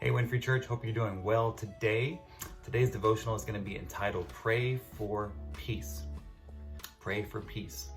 Hey Winfrey Church, hope you're doing well today. Today's devotional is going to be entitled Pray for Peace. Pray for peace.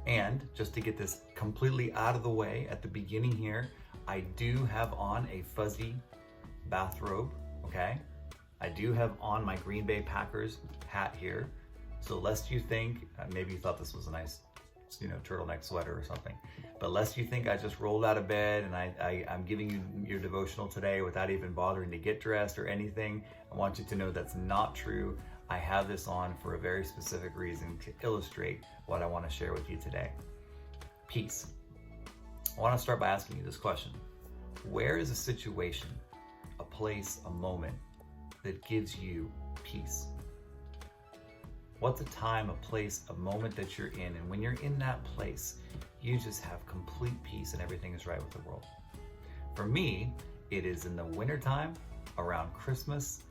And just to get this completely out of the way at the beginning here, I do have on a fuzzy bathrobe, okay? I do have on my Green Bay Packers hat here. So lest you think, maybe you thought this was a nice, turtleneck sweater or something. But lest you think I just rolled out of bed and I'm giving you your devotional today without even bothering to get dressed or anything, I want you to know that's not true. I have this on for a very specific reason to illustrate what I want to share with you today. Peace. I want to start by asking you this question. Where is a situation, a place, a moment that gives you peace? What's a time, a place, a moment that you're in, and when you're in that place, you just have complete peace and everything is right with the world? For me, it is in the wintertime, around Christmas.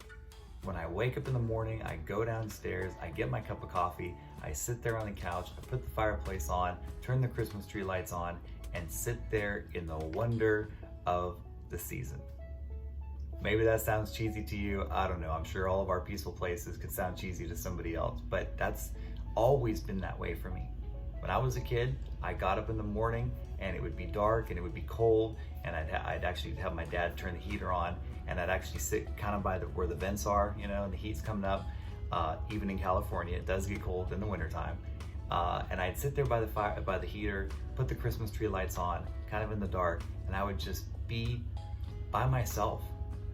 When I wake up in the morning, I go downstairs, I get my cup of coffee, I sit there on the couch, I put the fireplace on, turn the Christmas tree lights on, and sit there in the wonder of the season. Maybe that sounds cheesy to you. I don't know. I'm sure all of our peaceful places could sound cheesy to somebody else, but that's always been that way for me. When I was a kid, I got up in the morning and it would be dark and it would be cold, and I'd actually have my dad turn the heater on, and I'd actually sit kind of by where the vents are, and the heat's coming up. Even in California, it does get cold in the wintertime. And I'd sit there by the heater, put the Christmas tree lights on, kind of in the dark, and I would just be by myself,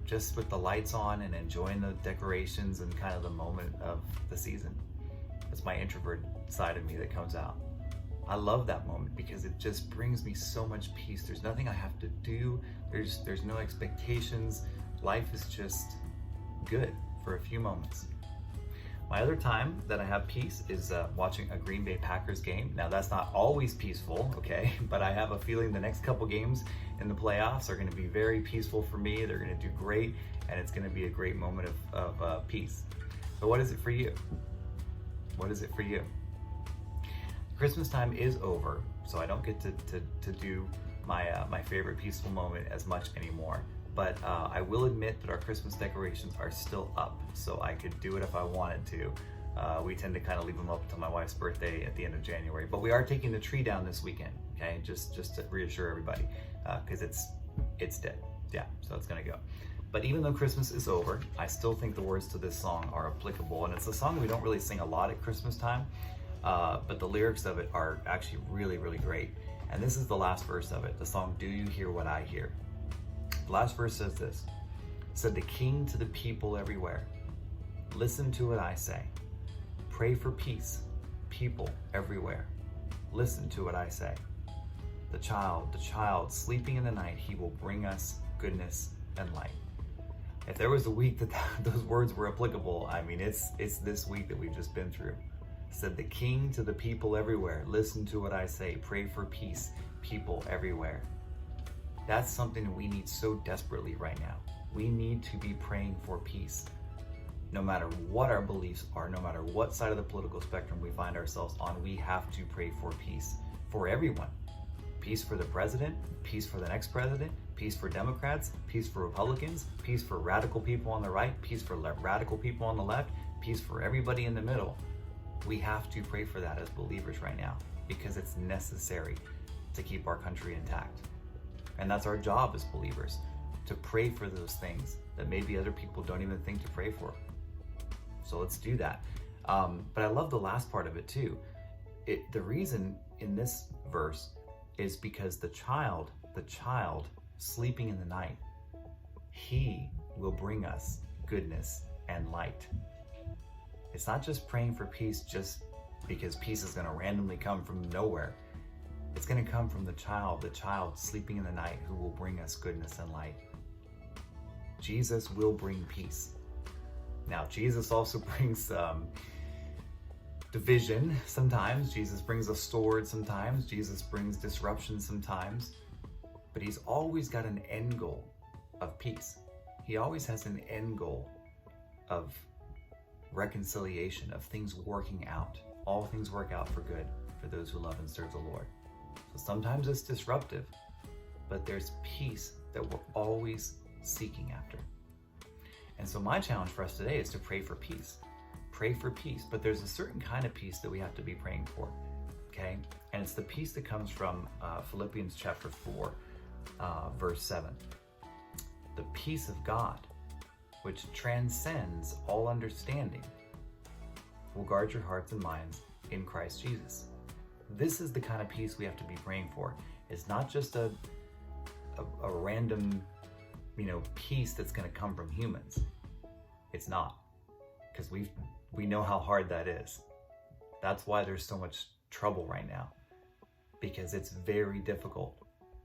just with the lights on and enjoying the decorations and kind of the moment of the season. It's my introvert side of me that comes out. I love that moment because it just brings me so much peace. There's nothing I have to do. There's no expectations. Life is just good for a few moments. My other time that I have peace is watching a Green Bay Packers game. Now that's not always peaceful, okay? But I have a feeling the next couple games in the playoffs are going to be very peaceful for me. They're going to do great, and it's going to be a great moment of peace. So what is it for you? What is it for you? Christmas time is over, so I don't get to do my favorite peaceful moment as much anymore. But I will admit that our Christmas decorations are still up, so I could do it if I wanted to. We tend to kind of leave them up until my wife's birthday at the end of January. But we are taking the tree down this weekend, okay? Just to reassure everybody, because it's dead. Yeah, so it's gonna go. But even though Christmas is over, I still think the words to this song are applicable. And it's a song we don't really sing a lot at Christmas time, but the lyrics of it are actually really, really great. And this is the last verse of it, the song, Do You Hear What I Hear? The last verse says this, said the King to the people everywhere, listen to what I say. Pray for peace, people everywhere. Listen to what I say. The child sleeping in the night, he will bring us goodness and light. If there was a week that those words were applicable, I mean, it's this week that we've just been through. Said the King to the people everywhere, listen to what I say. Pray for peace, people everywhere. That's something we need so desperately right now. We need to be praying for peace. No matter what our beliefs are, no matter what side of the political spectrum we find ourselves on, we have to pray for peace for everyone. Peace for the president, peace for the next president, peace for Democrats, peace for Republicans, peace for radical people on the right, peace for radical people on the left, peace for everybody in the middle. We have to pray for that as believers right now because it's necessary to keep our country intact. And that's our job as believers, to pray for those things that maybe other people don't even think to pray for. So let's do that. But I love the last part of it too. The reason in this verse is because the child sleeping in the night, he will bring us goodness and light. It's not just praying for peace just because peace is going to randomly come from nowhere. It's going to come from the child sleeping in the night who will bring us goodness and light. Jesus will bring peace. Now, Jesus also brings division sometimes. Jesus brings a sword sometimes. Jesus brings disruption sometimes. But he's always got an end goal of peace. He always has an end goal of reconciliation, of things working out. All things work out for good for those who love and serve the Lord. So sometimes it's disruptive, but there's peace that will always seeking after. And so my challenge for us today is to pray for peace. Pray for peace, but there's a certain kind of peace that we have to be praying for, okay? And it's the peace that comes from Philippians chapter 4, verse 7. The peace of God, which transcends all understanding, will guard your hearts and minds in Christ Jesus. This is the kind of peace we have to be praying for. It's not just a random, peace that's going to come from humans. It's not, because we know how hard that is. That's why there's so much trouble right now, because it's very difficult.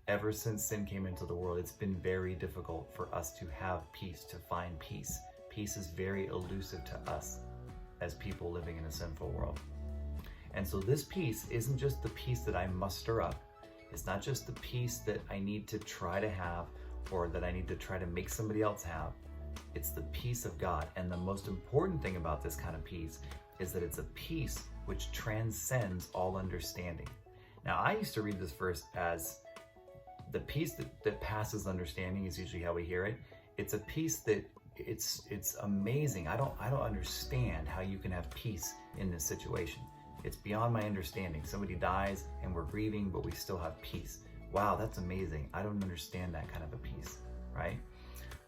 Ever since sin came into the world, it's been very difficult for us to have peace, to find peace. Peace is very elusive to us as people living in a sinful world. And so this peace isn't just the peace that I muster up. It's not just the peace that I need to try to have or that I need to try to make somebody else have. It's the peace of God. And the most important thing about this kind of peace is that it's a peace which transcends all understanding. Now, I used to read this verse as the peace that passes understanding is usually how we hear it. It's a peace that it's amazing. I don't understand how you can have peace in this situation. It's beyond my understanding. Somebody dies and we're grieving, but we still have peace. Wow, that's amazing. I don't understand that kind of a peace, right?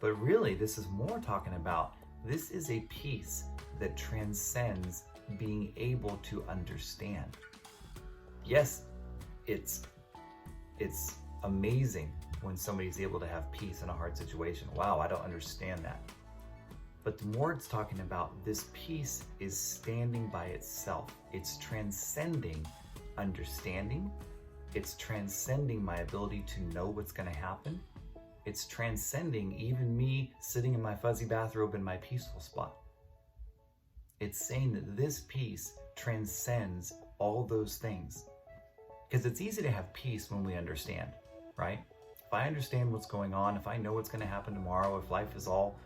But really, this is more talking about, this is a peace that transcends being able to understand. Yes, it's amazing when somebody's able to have peace in a hard situation. Wow, I don't understand that. But the more it's talking about, this peace is standing by itself. It's transcending understanding. It's transcending my ability to know what's going to happen. It's transcending even me sitting in my fuzzy bathrobe in my peaceful spot. It's saying that this peace transcends all those things. Because it's easy to have peace when we understand, right? If I understand what's going on, if I know what's going to happen tomorrow, if life is all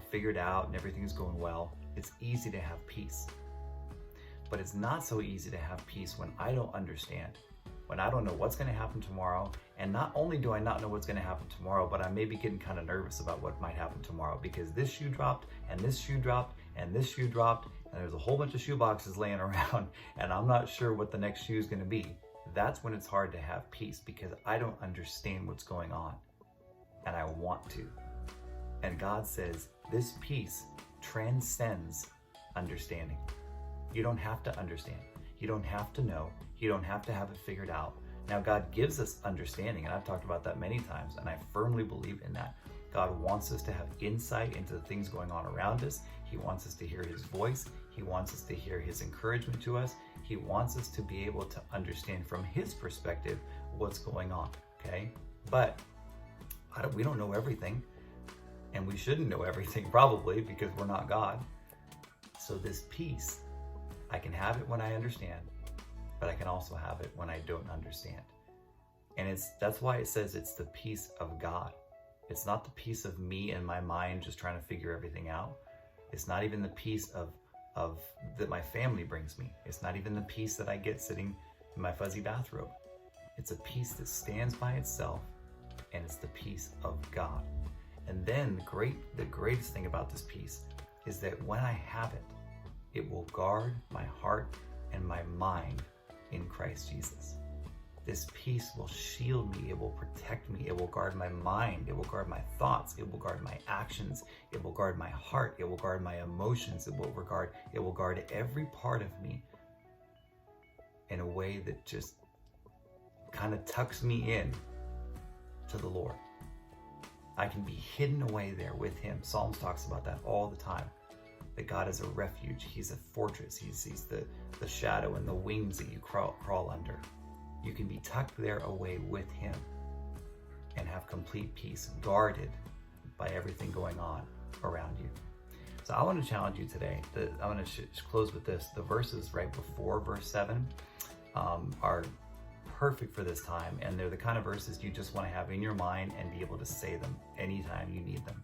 figured out and everything's going well, it's easy to have peace. But it's not so easy to have peace when I don't understand, when I don't know what's going to happen tomorrow. And not only do I not know what's going to happen tomorrow, but I may be getting kind of nervous about what might happen tomorrow, because this shoe dropped and this shoe dropped and this shoe dropped, and there's a whole bunch of shoe boxes laying around, and I'm not sure what the next shoe is going to be. That's when it's hard to have peace, because I don't understand what's going on and I want to. And God says this peace transcends understanding. You don't have to understand. You don't have to know. You don't have to have it figured out. Now, God gives us understanding, and I've talked about that many times, and I firmly believe in that. God wants us to have insight into the things going on around us. He wants us to hear His voice. He wants us to hear His encouragement to us. He wants us to be able to understand from His perspective what's going on, okay? But we don't know everything. And we shouldn't know everything, probably, because we're not God. So this peace, I can have it when I understand, but I can also have it when I don't understand. And that's why it says it's the peace of God. It's not the peace of me and my mind just trying to figure everything out. It's not even the peace of that my family brings me. It's not even the peace that I get sitting in my fuzzy bathrobe. It's a peace that stands by itself, and it's the peace of God. And then the greatest thing about this peace is that when I have it, it will guard my heart and my mind in Christ Jesus. This peace will shield me. It will protect me. It will guard my mind. It will guard my thoughts. It will guard my actions. It will guard my heart. It will guard my emotions. It will guard every part of me in a way that just kind of tucks me in to the Lord. I can be hidden away there with Him. Psalms talks about that all the time. That God is a refuge. He's a fortress. He's the shadow and the wings that you crawl under. You can be tucked there away with Him and have complete peace, guarded by everything going on around you. So I want to challenge you today. I want to close with this. The verses right before verse 7 are perfect for this time, and they're the kind of verses you just want to have in your mind and be able to say them anytime you need them.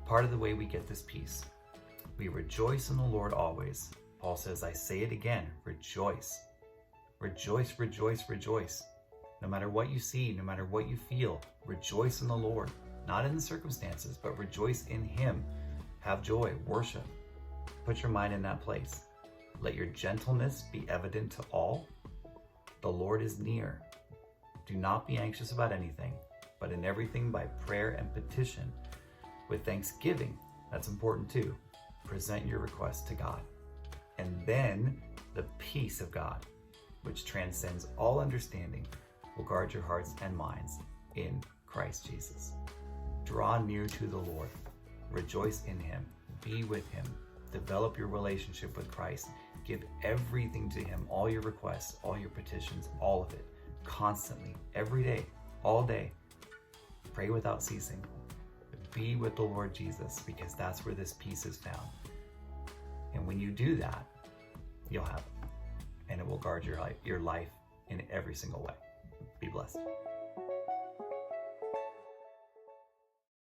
Part of the way we get this peace, we rejoice in the Lord always. Paul says, I say it again, rejoice. Rejoice, rejoice, rejoice. No matter what you see, no matter what you feel, rejoice in the Lord. not in the circumstances, but rejoice in him. Have joy, worship. Put your mind in that place. Let your gentleness be evident to all. The Lord is near. Do not be anxious about anything, but in everything by prayer and petition, with thanksgiving, that's important too, present your requests to God. And then the peace of God, which transcends all understanding, will guard your hearts and minds in Christ Jesus. Draw near to the Lord. Rejoice in him. Be with him. Develop your relationship with Christ. Give everything to him, all your requests, all your petitions, all of it, constantly, every day, all day. Pray without ceasing. Be with the Lord Jesus, because that's where this peace is found. And when you do that, you'll have it. And it will guard your life in every single way. Be blessed.